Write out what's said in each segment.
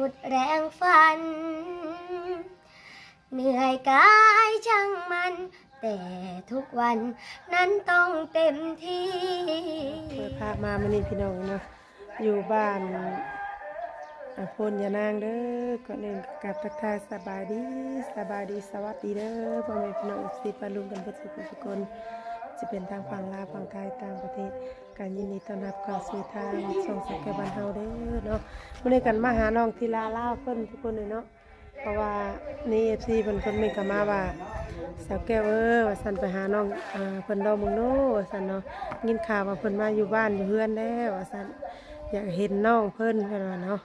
ดแรงฟันเหนื่อยกายช่างมันแต่ทุกวันนั้นต้องเต็มที่เปิดภาพมามื้อนี้พี่น้องเนาะอยู่บ้านพลยานางเด้อก่อนอื่นกับทักทายสบายดีสวัสดีเด้อพ่อแม่พี่น้องสิปาลุงกันเบิดทุกคนจะเป็นทางฝั่งลาวฝั่งไทยต่างประเทศการยินดีต้อนรับเข้าสู่ทางส่งสักแก่บ้านเฮาเด้อเนาะมื้อนี้กันมาหาน้องทีลาลาวเพิ่นทุกคนเลยเนาะเพราะว่านี่ FC เพิ่นเมนต์เข้ามาว่าสาวแก้วว่าซั่นไปหาน้องเพิ่นดอกมึงโนว่าซั่นเนาะยินข่าวว่าเพิ่นมาอยู่บ้านอยู่เฮือนแล้วว่าซั่นอยากเห็นน้องเพิ่นว่าเนาะ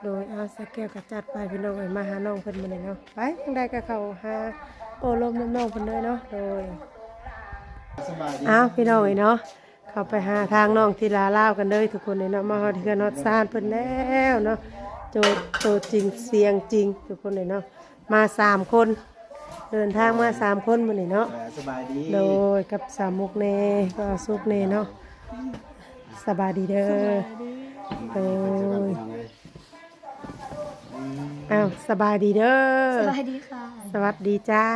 โดยเอาสาวแก้วก็จัดไปพี่น้องมาหาน้องเพิ่นมื้อนี้เนาะไปทางใดก็เข้าหาโอ้ลมน้องเพิ่นเลยเนาะโดยพี่น้องเนาะเข้าไปหาทางน้องทีลาลาวกันเลยทุกคนเลยเนาะมาฮอดเฮือนฮอดซ่านเพิ่นแล้วเนาะโจตัวจริงเสียงจริงทุกคนเลยเนาะมา3คนเดินทางมา3คนมื้อนี้เนาะสบายดีโดยกับสามมุกเนก็สุกเนเนาะสบายดีเด้อโดยอ้าวสบายดีเด้อ สวัสดีค่ะ สวัสดีจ้า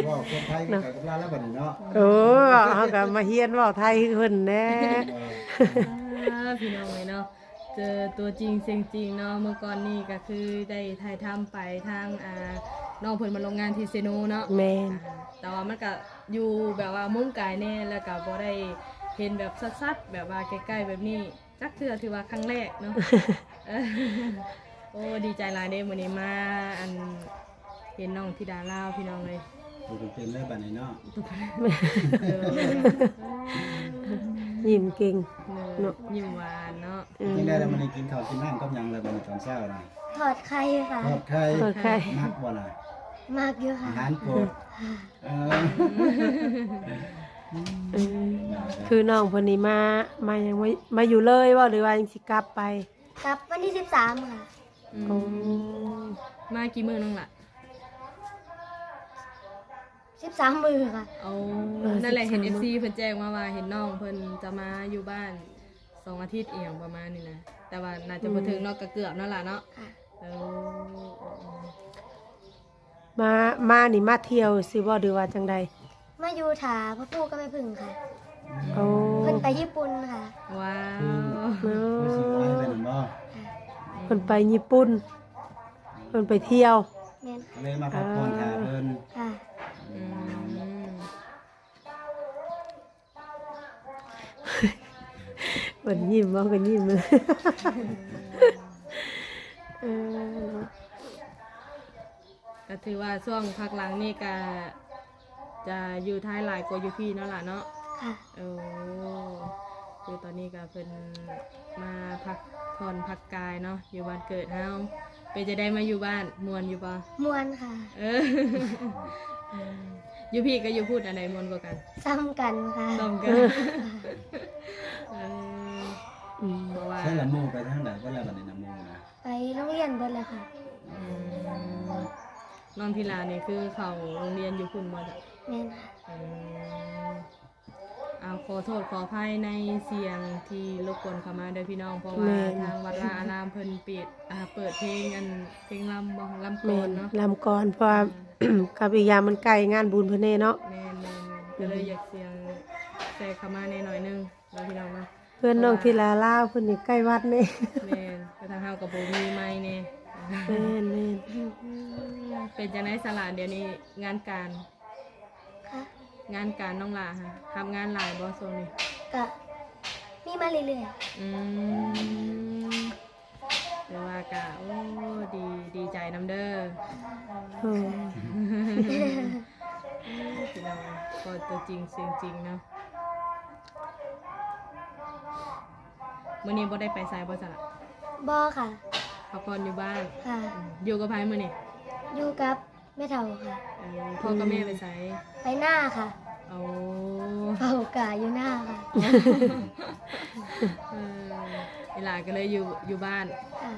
ว่าคนไทยกับลาวแล้วบัดนี้เนาะโอ้เขาก็มาเฮียนเว้าไทยคือเพิ่นแน่ พี่น้องเลยเนาะเจอตัวจริงเสียงจริงเนาะเมื่อก่อนนี่ก็คือได้ถ่ายทำไปทางน้องเพิ่นมาลงงานที่เซโนเนาะ แม่น แต่ว่ามันก็อยู่แบบว่ามุมกายแน่แล้วก็บ่ได้เห็นแบบชัดๆแบบว่าใกล้ๆแบบนี้จักเทื่อถือว่าครั้งแรกเนาะ โอ้ดีใจหลายเด้มื้อนี้มาอันเห็นน้องธิดาลาวพี่น้องเลย ดูเป็นเลยบัดนี้เนาะ ยิ้มเก่ง เนอะยิ้มหวานเนาะ กินได้แล้วมันได้กินข้าวกินน้ำกับหยังแล้วบัดนี้ตอนเช้าน่ะ ถอดไข่ค่ะ ทอดไข่ เปิดไข่ มักบ่ล่ะ มากอยู่ อา ค่ะ หารโปรดคือน้องเพิ่นนี่มายังมาอยู่เลยว่าหรือว่ายังสิกลับไป กับวันที่13ค่ะ โอ้ มากี่มื้อน้องล่ะ 13 มือค่ะ เอานั่นแหละเห็น FC เพิ่นแจ้งว่าเห็นน้องเพิ่นจะมาอยู่บ้าน2 อาทิตย์เอียงประมาณนี้นะแต่ว่าน่าจะบ่ถึงเนาะก็เกือบนั่นล่ะเนาะ ค่ะ เออ มานี่มาเที่ยวสิบ่หรือว่าจังใด มาอยู่ถาพ่อปู่ก็ไม่พึ่งค่ะ โอ้ เพิ่นไปญี่ปุ่นค่ะ ว้าว คือสิไปเป็นบ่ เพิ่นไปญี่ปุ่นเพิ่นไปเที่ยว แม่น เลยมาพักผ่อนค่ะเพิ่น ค่ะ อืม เพิ่นยิ้มว่าเพิ่นยิ้มเลยเออ ก็ถือว่าช่วงพักหลังนี่ก็จะอยู่ท้ายหลายกว่าอยู่พี่เนาะล่ะเนาะ ค่ะ โอ้คือตอนนี้ก็เพิ่นมาพักผ่อนพักกายเนาะอยู่บ้านเกิดเฮาเป็นจะได้มาอยู่บ้านม่วนอยู่ปะ มวนค่ะ เออ อยู่พี่ก็อยู่พูดอันไหนม่วนกว่ากัน ซ้ำกันค่ะ ต้องกันเออเพราะว่า ใช่ละหมู่ไปทางใดบ่ล่ะบัดนี้น่ะหมู่นะ ไปโรงเรียนเบิดเลยค่ะ อืมน้องทีลานี่คือเขาโรงเรียนอยู่พุ่นมาจ้ะ แม่นค่ะ อืมเอาขอโทษขออภัยในเสียงที่รบกวนเข้ามาเด้อพี่น้องเพราะว่าทางวัดราอารามเพิ่นเปิดเพลงเพลงลำบ่ลำโก แม่ น น เนาะ ลำก่อนเพราะว่า กับอีกอย่างมันใกล้งานบุญเพิ่นแน่เนาะ แม่นก็เลยอยากเสียงแทรกเข้ามาแน่หน่อยนึงเราพี่น้องเนาะ เพื่อนน้องทีลาลาวเพิ่นนี่ใกล้วัดนี่ แม่นก็ทางเฮากับบ่มีไม้แน่ แม่น เป็นจังได๋สลาเดี๋ยวนี้งานการ ค่ะ งานการน้องหลาค่ะทำงานหลายบ่โซนนี่ ก็มีมาเรื่อย อืมแต่ว่ากะโอ้ดีใจน้ำเด้อ ๆโอ้ พี่น้องก็ตัวจริงเสียงจริงเนาะมื้อนี้บ่ได้ไปไสบ่สละ ๆบ่ค่ะ พักผ่อนอยู่บ้าน ค่ะ อยู่กับไผมื้อนี้ อยู่กับแม่เฒ่าค่ะ พ่อกับแม่ไปไส ไปหน้าค่ะ เอา เฝ้ากะอยู่หน้าค่ะ เออเวลาก็เลยอยู่บ้าน ค่ะ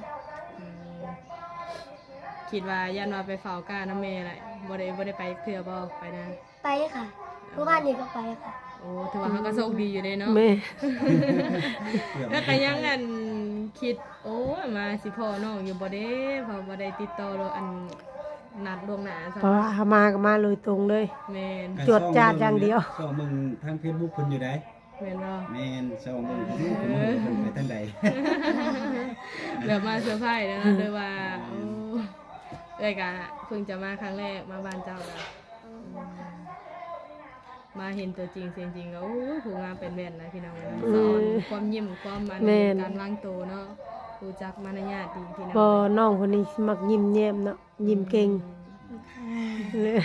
อืมคิดว่าย่านว่าไปเฝ้าก้าน้ำแม่แหละบ่ได้ไปเทื่อบ่ไปนะ ไปค่ะเมื่อวานนี้ก็ไปค่ะ โอ้ อ้ถือว่าเขาก็โชคดีอยู่เลยเนาะ แม่ แล้วก็ยังอันคิดโอ้มาสิพ่อน้องอยู่บ่เด้เพอบ่ได้ติดต่อเราอันนัดล่วงหน้าซะ เพราะว่าเขามาก็มาเลยตรงเลย แม่น จวดจ้าดอย่างเดียว ช่องมึงทาง Facebook เพิ่นอยู่ได แม่นบ่ แม่นช่องมึงเพิ่นไปทางใด แบบมาเซอร์ไพรส์แล้วนะเลยว่าโอ้เอ้ยก็เพิ่งจะมาครั้งแรกมาบ้านเจ้าก็มาเห็นตัวจริงเสียงจริงก็โอ้ผู้งามเป็นแม่นนะพี่น้องนะสอนความยิ้มความมัน แม่น การวางตัวเนาะรู้จักมารยาทดีพี่น้อง บ่น้องคนนี้สิมักยิ้มแย้มเนาะยิ้มเก่งเลย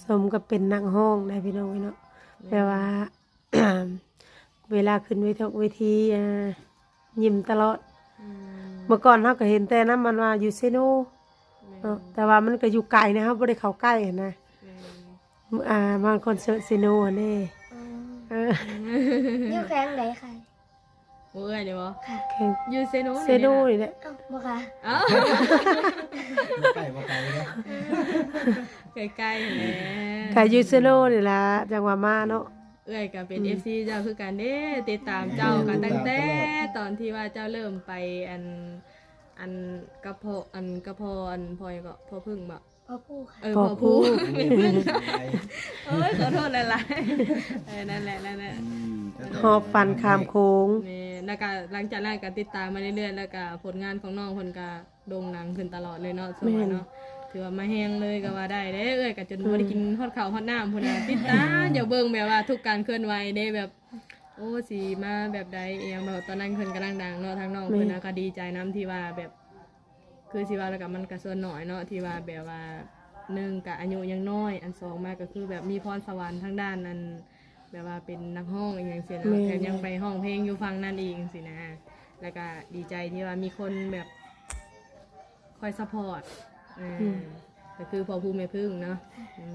สมกับเป็นนักห้องได้พี่น้องเนาะแปลว่า เวลาขึ้นเวทียิ้มตลอด อืม เมื่อก่อนเราก็เห็นแต่นั้นมันว่าอยู่เซโนเนาะแต่ว่ามันก็อยู่ไกลนะครับบ่ได้เข้าใกล้หั้นนะ แม่น บางคอนเสิร์ตเซโนอันนี้ อ๋ออยู่แข้งไหนค่ะ โอ้ยเดี๋ยวบ่ ค่ะ แข่ง ยูเซโน เซโนนี่แหละ เอ้าบ่ค่ะ เอ้า ใกล้บ่ไกลเนาะ ใกล้ๆแหละ ก็อยู่เซโนนี่ล่ะจังหว่ามาเนาะ เอ้ยก็เป็น FC เจ้าคือกันเด้ติดตามเจ้ากันตั้งแต่ตอนที่ว่าเจ้าเริ่มไปอันกระเพาะกระเพาะพอยังก็พอพึ่งบ่ พ่อผู้ค่ะ พอพูเอ้ยขอโทษหลายๆนั่นแหละนั่นแหละ หอบฟันข้ามโค้ง นี่แล้วก็หลังจากนั้นก็ติดตามมาเรื่อยๆแล้วก็ผลงานของน้องเพิ่นก็โด่งดังขึ้นตลอดเลยเนาะส่วนเนาะถือว่ามาแฮงเลยก็ว่าได้เด้เอ้ยก็จนบ่ได้กินฮอดข้าวฮอดน้ำพุ่นน่ะติดตามอย่าเบิ่งแบบว่าทุกการเคลื่อนไหวเด้แบบ โอ้สิมาแบบใดเองแบบตอนนั้นเพิ่นกำลังดังเนาะทางน้องเพิ่นน่ะก็ดีใจนํที่ว่าแบบ คือสิว่าแล้วก็มันก็ส่วนน้อยเนาะที่ว่าแบบว่าหนึ่งก็อายุยังน้อยอันสองมาก็คือแบบมีพรสวรรค์ทางด้านนั้นแบบว่าเป็นนักร้องอีกอย่างเสียนะแถมยังไปห้องเพลงอยู่ฟังนั่นเองสินะแล้วก็ดีใจที่ว่ามีคนแบบคอยซัพพอร์ตก็คือพอภูมิแม่พึ่งเนาะอื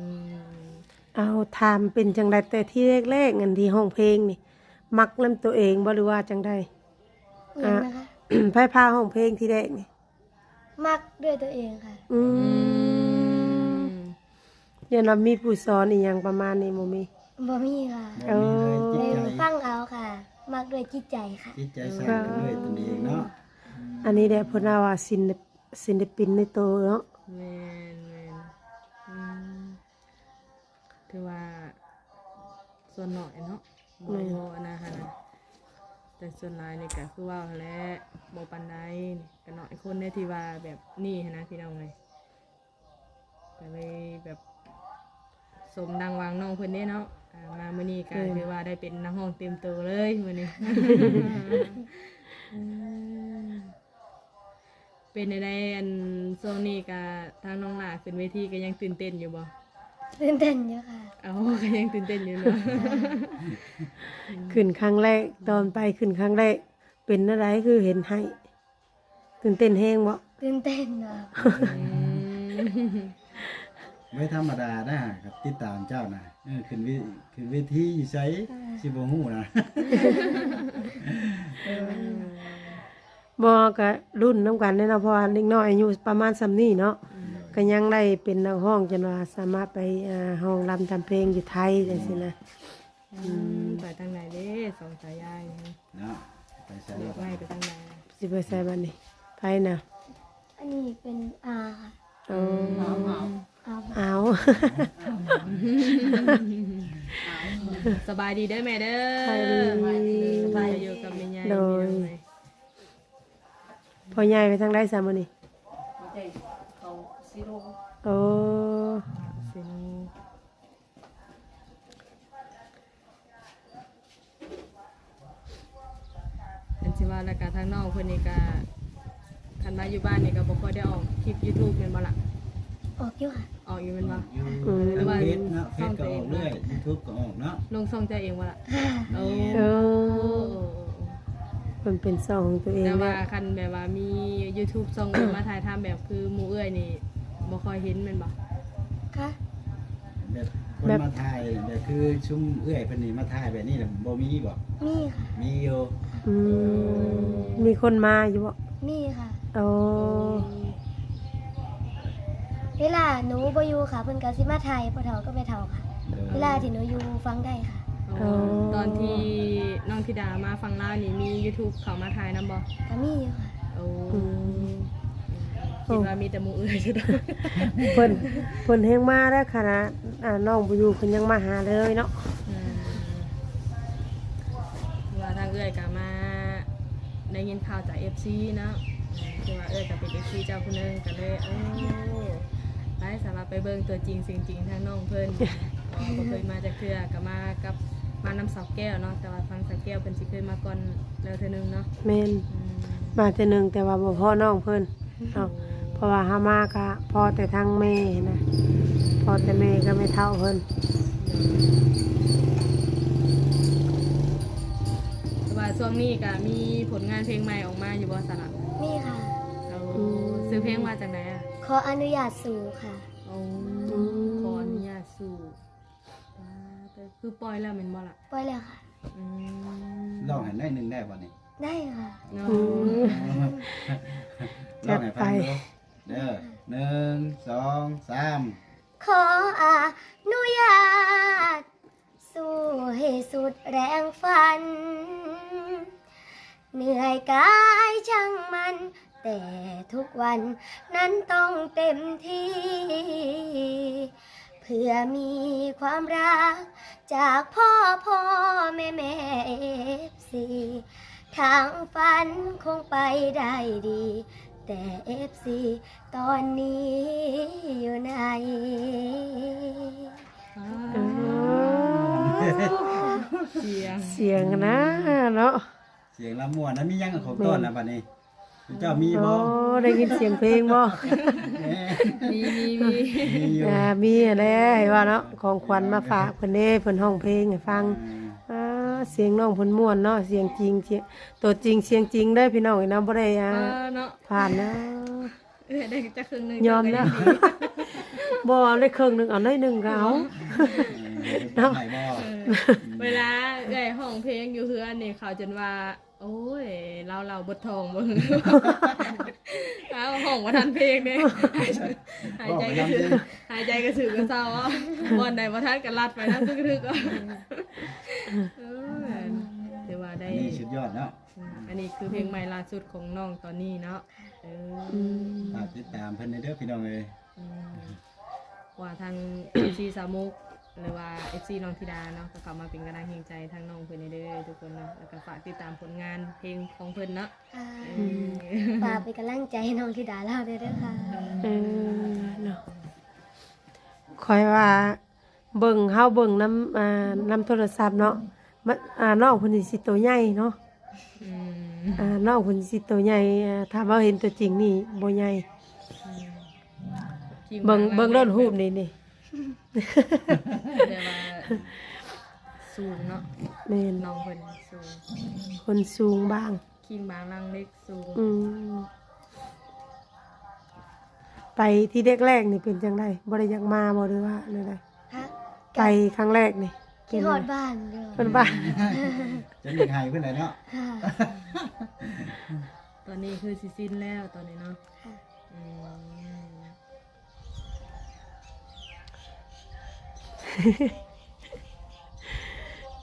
ม เอาถามเป็นจังไดแต่ที่แรกๆอันที่ห้องเพลงนี่มักนํตัวเองบ่หรือว่าจังได เงินนะคะ ไผพาห้องเพลงที่แรกนี่ มักด้วยตัวเองค่ะ อืมยันว่ามีผู้สอนอีหยังประมาณนี้บ่มี บ่มีค่ะ บ่มีเลยจิต เลย ใจ ฟังเอาค่ะ มักด้วยจิตใจค่ะ จิตใจสั่นด้วยตนเองเนาะ อันนี้แหละเพิ่นว่าศิลปินในตัวเนาะ แม่นอืมถือว่าส่วนน้อยเนาะบ่อันนะฮะนะแต่ส่วนหลายนี่ก็คือว่าแหละบ่ปานใดก็น้อยคนในที่ว่าแบบนี้หั้นนะพี่น้องเอ้ยก็เลยแบบสมดังหวังน้องเพิ่นเด้เนาะมามื้อนี้ก็ถือว่าได้เป็นนักร้องเต็มตัวเลยมื้อนี้ เป็นในอันโซนนี้ก็ทางน้องหลาขึ้นเวทีก็ยังตื่นเต้นอยู่บ่ ตื่นเต้นอยู่ค่ะ เอาก็ยังตื่นเต้นอยู่เนาะ ขึ้นครั้งแรกตอนไปขึ้นครั้งแรกเป็นอะไรคือเห็นให้ตื่นเต้นแฮงบ่ ตื่นเต้นเนาะ ไม่ธรรมดานะครับติดตามเจ้านะขึ้นเวทีอยู่ไสสิบ่ฮู้นะ บ่ก็รุ่นนํกันเนาะเพราะว่าเด็กน้อยอายุประมาณส่ำนี้เนาะก็ยังได้เป็นนักร้องจนว่าสามารถไปห้องรำทำเพลงอยู่ไทยจังซี่นะ ไปทางไหนเด้สองสายยาย เนาะไปใส่ เรียกไล่ไปทางไหน สิไปใส่บัดนี้ไผน่ะ อันนี้เป็นอาค่ะ อ๋อ อา เอา สบายดีเด้อแม่เด้อ ไปดี สบายอยู่กับแม่ยาย โดย พี่น้องเลย พ่อใหญ่ไปทางใดซะมื้อนี้โอ้ สิโนอันสิว่าแล้วก็ทางน้องเพิ่นนี่ก็คันมาอยู่บ้านนี่ก็บ่ค่อยได้ออกคลิป YouTube แม่นบ่ล่ะ ออกอยู่ค่ะ ออกอยู่แม่นบ่ หรือว่าเฟซเนาะเฟซก็ออกเรื่อย YouTube ก็ออกเนาะ ลงช่องเจ้าเองบ่ล่ะโอ้ เออเพิ่นเป็นช่องของตัวเอง แต่ว่า แล้ว คันแบบว่ามี YouTube ช่องอื่นมาถ่ายทำแบบคือหมู่เอ้ยนี่บ่ค่อยเห็นแม่นบ่ ค่ะ แบบคนมาถ่ายแบบคือชุมเอื้อยเพิ่นนี่มาถ่ายแบบนี้น่ะบ่มีบ่ มีค่ะ มีอยู่ อืมมีคนมาอยู่บ่ มีค่ะ โอ้ เวลาหนูบ่อยู่ค่ะเพิ่นก็สิมาถ่ายพ่อเฒ่าก็แม่เฒ่าค่ะ โ เวลาที่หนูอยู่ฟังได้ค่ะ อ๋อตอนที่น้องธิดามาฟังลาวนี่มี YouTube เข้ามาถ่ายนำบ่ ก็มีอยู่ค่ะ โอ้คิดว่ามีแต่หมู่อื่นใช่ไหม เพิ่นแฮงมาแล้วขนาดน้องบ่อยู่เพิ่นยังมาหาเลยเนาะ ว่าทางเอื้อยก็มาได้ยินข่าวจาก FC เนาะคือว่าเอื้อยก็เป็น FC เจ้าผู้หนึงก็เลยได้สามารถไปเบิ่งตัวจริงสิ่งจริงทางน้องเพิ่นบ่เคยมาจากเทื่อก็มากับมาน้ำสาวแก้วเนาะแต่ว่าทางสาวแก้วเพิ่นสิเคยมาก่อนแล้วเทื่อนึงเนาะ แม่นมาแต่หนึงแต่ว่าบ่พอน้องเพิ่นเนาะเพราะว่าเฮามาก็พอแต่ทางแม่นะพอแต่แม่ก็ไม่เท่าเพิ่น ว่าช่วงนี้ก็มีผลงานเพลงใหม่ออกมาอยู่บ่สนะ มีค่ะ เราซื้อเพลงมาจากไหนอ่ะ ขออนุญาตสู่ค่ะ โอ้ขออนุญาตสู่คือปล่อยแล้วแม่นบ่ล่ะ ปล่อยแล้วค่ะ อืม ลองให้หน่อยหนึงได้บ่นี่ ได้ค่ะ เนาะ ลองให้ฟังดูเด้อ1 2 3 ขออนุญาตสู้ให้สุดแรงฝัน เหนื่อยกายช่างมัน แต่ทุกวันนั้นต้องเต็มที่ เพื่อมีความรัก จากพ่อแม่เอฟซีทางฝันคงไปได้ดี แต่เอฟซีตอนนี้อยู่ไหน เสียง เสียงนะเนาะ เสียงลำม่วนนะมีหยังของต้นนะบัดนี้เจ้ามีบ่ โอ้ได้ยินเสียงเพลงบ่ แหม่ มี มีอยู่ มีแหละว่าเนาะของขวัญมาฝากเพิ่นเด้เพิ่นร้องเพลงให้ฟังเสียงน้องเพิ่นม่วนเนาะเสียงจริงตัวจริงเสียงจริงได้พี่น้องเนาะบ่ได้เนาะ ผ่านนะ ได้จะครึ่งนึง ยอมนะบ่เอาได้ครึ่งหนึงเอาได้หนึงก็เอา เนาะไหนบ่ เวลาเอ้ยห้องเพลงอยู่เฮือนนี่เขาจนว่า โอ้ยเราบททองบ่เอาห้องว่าทันเพลงเด้หายใจก็ถือหายใจก็ถือก็เศร้าอ่ะบ่อนใดบ่ทันก็ลัดไปนำทึกๆก็ถือว่าได้ อันนี้สุดยอดเนาะ อันนี้คือเพลงใหม่ล่าสุดของน้องตอนนี้เนาะฝากติดตามเพิ่นเด้อพี่น้องเอ้ย ว่าทาง FC สามุกหรือว่า FC น้องธิดาเนาะก็เข้ามาเป็นกำลังใจทางน้องเพิ่นเด้อทุกคนเนาะแล้วก็ฝากติดตามผลงานเพลงของเพิ่นเนาะ ฝากเป็นกำลังใจให้น้องธิดาเราด้วยด้วยค่ะ เนาะคอยว่าเบิ่งเฮาเบิ่งน้ำโทรศัพท์เนาะมันน้องเพิ่นสิตัวใหญ่เนาะน้องเพิ่นสิตัวใหญ่ถ้าเราเห็นตัวจริงนี่บ่ใหญ่เบิ่งรถรูปนี่ เรียกว่าสูงเนาะ แม่น น้องเพิ่นสูง คนสูงบาง คิงบางลังเล็กสูง ไปที่แรกๆนี่เป็นจังไดบ่ได้อยากมาบ่หรือว่าแนวใด ค่ะ ไปครั้งแรกนี่ คิดฮอดบ้านเด้อ เพิ่นว่า จะมีให้เพิ่นได้เนาะ ค่ะ ตอนนี้คือสิสิ้นแล้วตอนนี้เนาะ ค่ะ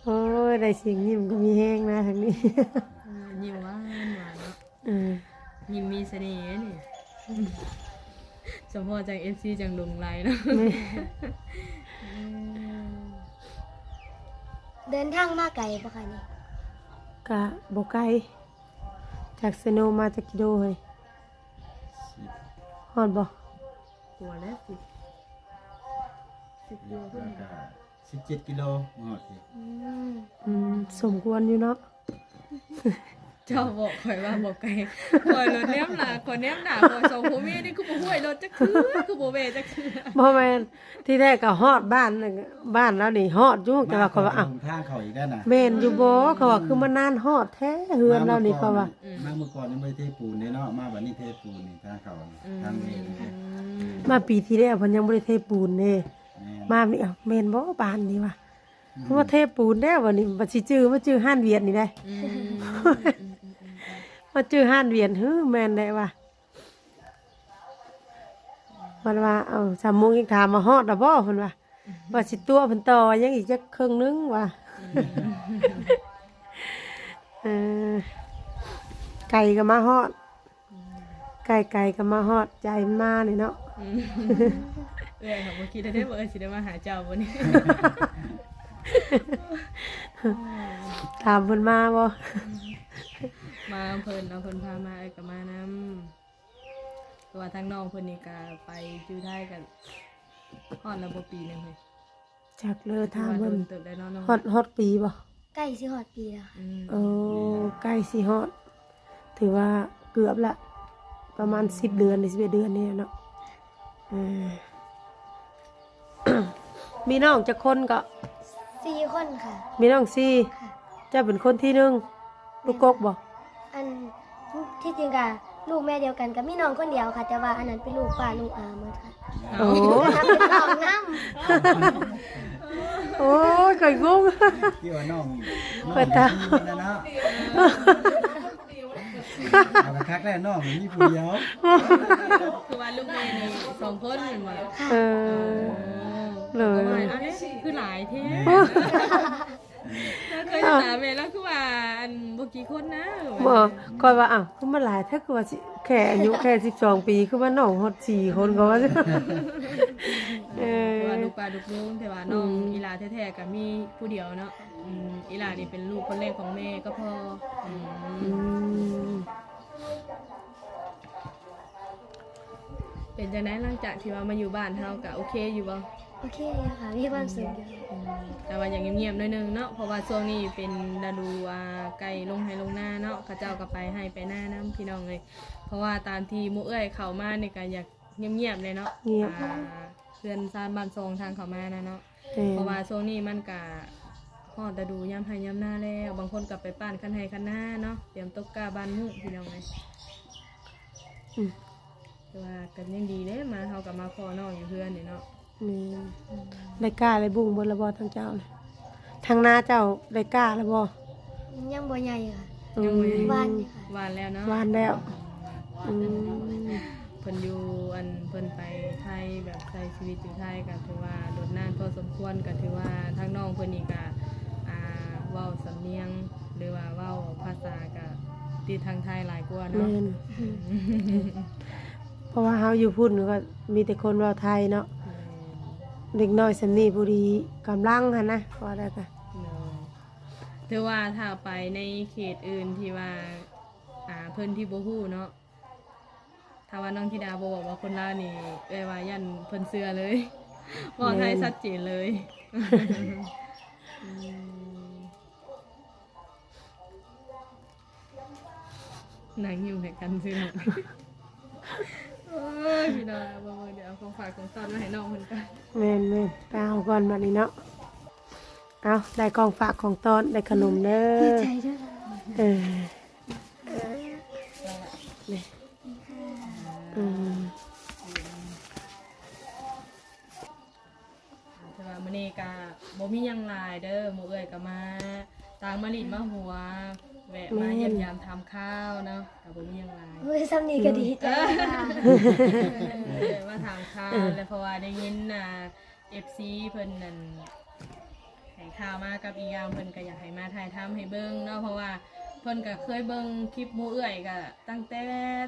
โอ้ยได้เสียงยิ้มก็มีแห้งนะทางนี้ ยิ้มหวานเนาะ ยิ้มมีเสน่ห์นี่สมพอจัง FC จังลงไหลเนาะ เดินทางมาไกลปะคะนี่ กะบ่ไกลจากสโนมาจากกิโลเฮ้ยฮอดบ่ กลัวแล้วสิ10 กิโล แล้วก็17กิโลฮอดสิ สมควรอยู่เนาะ เจ้าบอกข่อยว่าบอกไกลข่อยรถแนมหน้าข่อยแนมหน้าข่อยสองผัวเมียนี่คือบ่ห้วยรถจักคือบ่เวจักคือ บ่แม่นที่แรกก็ฮอดบ้านนั่นบ้านแล้วนี่ฮอดอยู่แต่ว่าเขาว่าอ้าว ทางเขาอีกแล้วน่ะ แม่นอยู่บ่เขาว่าคือมันนานฮอดแท้เฮือนแล้วนี่เขาว่า มาเมื่อก่อนยังบ่ได้เทปูนเด้เนาะมาบัดนี้เทปูนนี่ทางเขาทางนี้ มาปีที่แล้วเพิ่นยังบ่ได้เทปูนเด้ แม่ มานี่อ้าวแม่นบ่บ้านนี่ว่ะเพราะว่าเทปูนแล้ววันนี้บ่สิจื้อมาจื้อห้านเวียดนี่ได้ มาจื้อห้านเวียดแม่นได้ว่ะมันว่าเอาสามโมงอีกถามมาฮอดล่ะบ่เพิ่นว่า ว่าสิตัวเพิ่นต่อยังอีกจักครึ่งนึงว่ะเออไก่ก็มาฮอดไก่ก็มาฮอดใจมันมานี่เนาะ เอ้ยค่ะบ่คิดได้บ่เอ้ยสิได้มาหาเจ้าบ่นี่ ถามเพิ่นมาบ่ มาเพิ่นเอาเพิ่นพามาเอ้ยก็มานำตัวทางน้องเพิ่นนี่ก็ไปอยู่ไทยกันฮอดแล้วบ่ปีหนึงเลย จักเลยถามเพิ่น เติบได้เนาะน้อง ฮอดปีบ่ ใกล้สิฮอดปีแล้วค่ะ โอ้ใกล้สิฮอดถือว่าเกือบละประมาณ10 เดือนหรือ11 เดือนนี่เนาะเออ มีน้องจักคนก็ 4 คนค่ะ มีน้องซี่ ค่ะ เจ้าเป็นคนที่หนึ่งลูกกกบ่ อันที่จริงก็ลูกแม่เดียวกันกับพี่น้องคนเดียวค่ะ แต่ว่าอันนั้นเป็นลูกป้าลูกอาหมดค่ะ โอ้ นับเป็นน้องน้ โอ้ยข่อยงง ที่ว่าน้อง เปิดตา นะเนาะเอาละคักแล้วน้องมีผู้เดียว คือว่าลูกแม่นี่2คนแม่นบ่ เออ เลย ประมาณอันนี้คือหลายแท้เคยถามแม่แล้วคือว่าอันบ่กี่คนนะ บ่ก่อนว่าอ้าวคือมาหลายถ้าคือว่าสิแค่อายุแค่12 ปีคือว่าน้องฮอด4 คนก็ว่าเออ คือว่าลูกปลาลูกลุงแต่ว่าน้องอีหลาแท้ๆก็มีผู้เดียวเนาะอีหลานี่เป็นลูกคนแรกของแม่ก็พอเป็นจังได๋หลังจากที่ว่ามาอยู่บ้านเฮาก็โอเคอยู่บ่ ำโอเคอยู่ค่ะมีความสุขอยู่ แต่ว่าอย่างเงียบๆหน่อยนึงเนาะเพราะว่าช่วงนี้เป็นฤดูไก่ลงไห้ลงหน้าเนาะเขาเจ้าก็ไปให้ไปหน้าน้ำพี่น้องเลยเพราะว่าตามที่หมู่เอ้ยเข้ามานี่ก็อยากเงียบๆเลยเนาะ เงียบ เพื่อนซานบ้านทรงทางเข้ามานะเนาะ เออ เพราะว่าช่วงนี้มันก็ฮอดฤดูยามไห้ยามหน้าแล้วบางคนก็ไปป้านคันไห้คันหน้าเนาะเตรียมตกกาบ้านมุกพี่น้องเลย อืม แต่ว่าก็ยังดีเด้มาเฮาก็มาพอน้องอยู่เพื่อนนี่เนาะ นี่ได้กล้าได้บุ้งบนระบอทางเจ้าเลยทางหน้าเจ้าได้กล้าระบอ ยังบ่ใหญ่ค่ะ ว บ้านนี่ค่ะ หวานแล้วเนาะ วานแล้วอืม เพิ่นอยู่เพิ่นไปไทยแบบใช้ชีวิตอยู่ไทยก็ถือว่าโดดนานพอสมควรก็ถือว่าทางน้องเพิ่นนี่ก็เว้าสำเนียงหรือว่าเว้าภาษาก็ติดทางไทยหลายกว่า แม่ เนาะ นเพราะว่าเฮาอยู่พุ่นก็มีแต่คนเว้าไทยเนาะเด็กน้อยสำนีผู้ดีกำลังหั่นนะว่าได้ก็ ถือว่าถ้าไปในเขตอื่นที่ว่าเพิ่นที่บ่ฮู้เนาะถ้าว่าน้องธิดาบ่บอกว่าคนลาวนี่เอ้ยว่ายันเพิ่นเชื่อเลยเว้าไทยชัดเจนเลยนั่งอยู่ในกันซื่อโอ้ยพี่น้องบ่เดี๋ยวเอาของฝากของต้อนมาให้น้องเพิ่นกัน แม่นไปเอาก่อนบัดนี้เนาะเอาได้ของฝากของต้อนได้ขนมเด้ ดี อ ใจด้วยค่ะ เออนี่อืม แต่ว่ามื้อนี้ก็บ่มีหยังหลายเด้อหมู่เอ้ยก็มาต่างมาลิดมาหัวแวะมาเยี่ยมยามทำข้าวเนาะก็บ่มีหยังหลาย เฮ้ยซ้ำนี้ก็ดีใจค่ะ มาถามข่าวแล้วเพราะว่าได้ยินFC เพิ่นนั่นให้ข่าวมากับอีกอย่างเพิ่นก็อยากให้มาถ่ายทำให้เบิ่งเนาะเพราะว่าเพิ่นก็เคยเบิ่งคลิปหมู่เอื้อยก็ตั้งแต่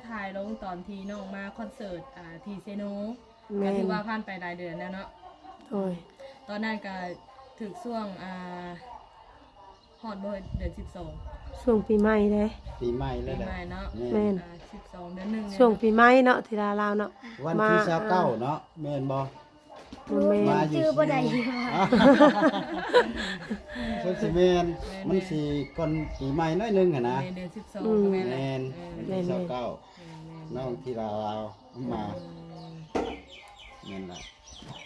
ถ่ายลงตอนที่น้องมาคอนเสิร์ตที่เซโนก็ถือว่าผ่านไปหลายเดือนแล้วเนาะ โอ้ย ตอนนั้นก็ถึงช่วงฮอดบ่เดือน12 ช่วงปีใหม่เลย ปีใหม่เล ปี ยแหละ ใหม่เนาะ แม่น 12เดือน1 ช่วงปีใหม่เนาะทีลาลาวเนาะ วันที่29เนาะแม่นบ่ มันแม่ มาน อยู่ ชื่อบ่ได้ค่ะ ส่วนสิแม่นมันสิก่อนปีใหม่น้อยหนึงอะนะ ในเดือน12ก็แม่นแหละ แม่น เออ วันที่ แม่น 29น้องที่ลาวมาแม่นล่ะ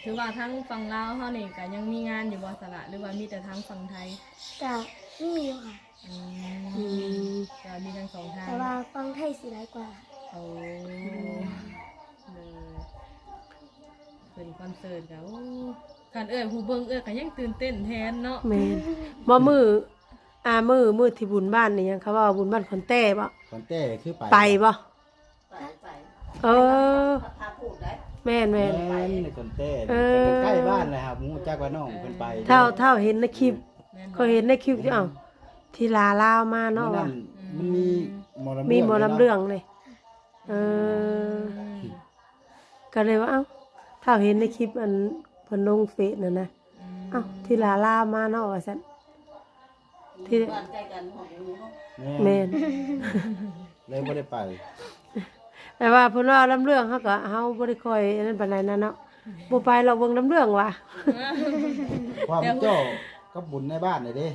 ถือว่าทั้งฝั่งลาวเฮานี่ก็ยังมีงานอยู่บ่สละหรือว่ามีแต่ทั้งฝั่งไทย ก็มีอยู่ค่ะ อืม ก็มีทั้งสองทาง แต่ว่าฟังไทยสิหลายกว่า โอ้เป็นคอนเสิร์ตก็โอ้คันผู้เบิ่งก็ยังตื่นเต้นแทนเนาะ แม่นบ่มือที่บุญบ้านนี่ยังเขาว่าบุญบ้านคนแต้บ่ คนเต้คือไป ไปบ่เออ แม่น ในคนเต้ เออ ใกล้บ้านเลยครับมูจักว่าน้องเพิ่นไป เท่าเห็นในคลิป แม่นบ่ เขาเห็นในคลิปอยู่เอ้าที่ลาลาวมาเนาะ นั่ ว่ะ นมันมีหมอลำ มีหมอลำเรื่อง ลย เลยก็เลยว่าเอ้าเท่าเห็นในคลิปอันเพิ่นลงเฟซน่ะนะเอ้าที่ลาลาวมาเนาะว่าซั่นที่ เนาะ แม่น เลยบ่ได้ไป แต่ว่าเพิ่นว่าลำเรื่องเฮาก็เฮาบ่ได้ค่อยอันนั้นปานใดนั่นเนาะบ่ไปหรอกเบิ่งลำเรื่องว่ะ ความเจ้ากับบุญในบ้านนี่เด้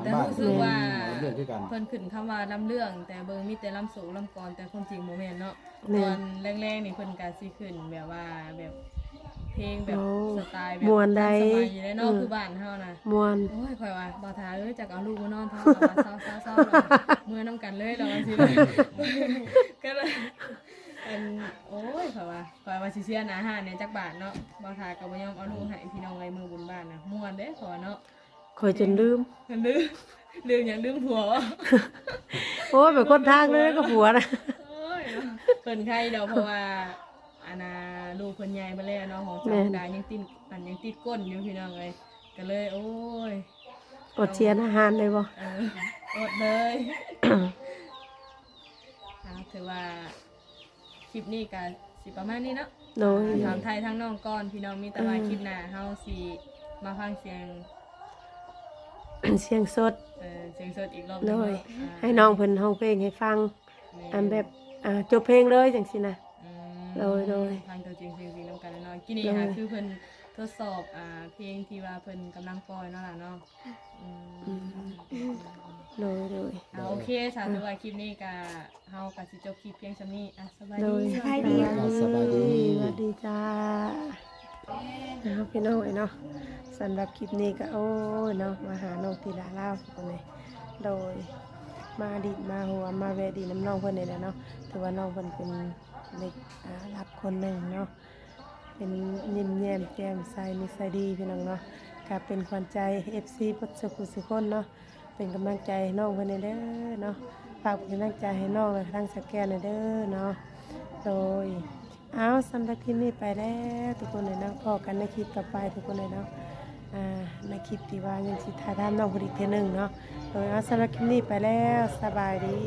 แต่ บ้าน รู้สึกว่า เรื่องคือกัน เพิ่นขึ้นคำว่าลำเรื่อง แต่เบิ่งมีแต่ลำสูงลำกรแต่ความจริงบ่แม่นเนาะ แม่ ตอน นแรกๆนี่เพิ่นก็สิขึ้นแบบว่าแบบเพลงแบบ โอ้ สไตล์แบบ ม่วนใด สบายอยู่ได้เนาะคือบ้านเฮานะ ม่วน โอ้ยข่อยว่าบ่ทาเอ้ยจักเอาลูกมานอนเท่ากับว่าเศร้าๆเมื่อนํกันเลยเราว่าสิเลยก็เลยอันโอ้ยข่อยว่าสิเสียอาหารเนี่ยจักบาทเนาะบ่ทาก็บ่ยอมเอาลูกให้พี่น้องไว้มือบุญบ้านน่ะม่วนเด้ขอเนาะ ค่อยจนลืม ลืมอย่างลืมผัววะ โอ้ยเป็นคนทางเลยก็ผัวนะ โอ้ยเพิ่นใครเดาเพราะว่าอานาลูกเพิ่นใหญ่มาแล้วเนาะของ แม่ จาน ดายังติดก้นอยู่พี่น้องเลยก็เลยโอ้ย อดเชียนอาหารเลยบ่ อดเลย ถือว่าคลิปนี้ก็สิประมาณนี้เนาะ โดย ถามไทยทั้งน้องก่อนพี่น้องมีแต่ว่าคลิปหน้าเฮาสิมาฟังเสียง เสียงสด เสียงสดอีกรอบห โด นึง ย เนาะ ให้น้องเพิ่นร้องเพลงให้ฟัง อันแบบจบเพลงเลยจังซี่นะ โดย ทางตัวจริงจริงๆน้ำกันแน่นอนกินนี่ โดย ค่ะคือเพิ่นทดสอบเพลงที่ว่าเพิ่นกำลังปล่อยเนาะล่ะเนาะโดย โอเคสาธุว่าคลิปนี้ก็เฮาก็สิจบคลิปเพียงซำนี้สบาย โด ดี ย สบายดี สบายดี สวัสดีจ้านะครับพี่น้องเนาะสำหรับคลิปนี้ก็โอ้ยเนาะมาหาน้องตีลาเล่าคนนี้โดยมาดิมาหัวมาแวะดีน้ำน้องเพิ่นนี่แหละเนาะถือว่าน้องเพิ่นเป็นเด็กรับคนหนึ่งเนาะเป็นยิ้มแย้มแจ่มใสนิสัยดีพี่น้องเนาะก็เป็นขวัญใจ FC ปัจจุบันสุคนเนาะเป็นกำลังใจให้น้องเพิ่นนี่เด้อเนาะฝากเป็นกำลังใจให้น้องและทั้งสแกนนี่เด้อเนาะโดยเอาสำหรับคลิปนี้ไปแล้วทุกคนเลยเนาะพอกันในคลิปต่อไปทุกคนเลยเนาะในคลิปที่ว่ายังสิถ่ายทำน้องคนอีกเทีนึงเนาะโดยเอาสำหรับคลิปนี้ไปแล้วสบายดี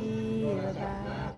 บ๊ายบาย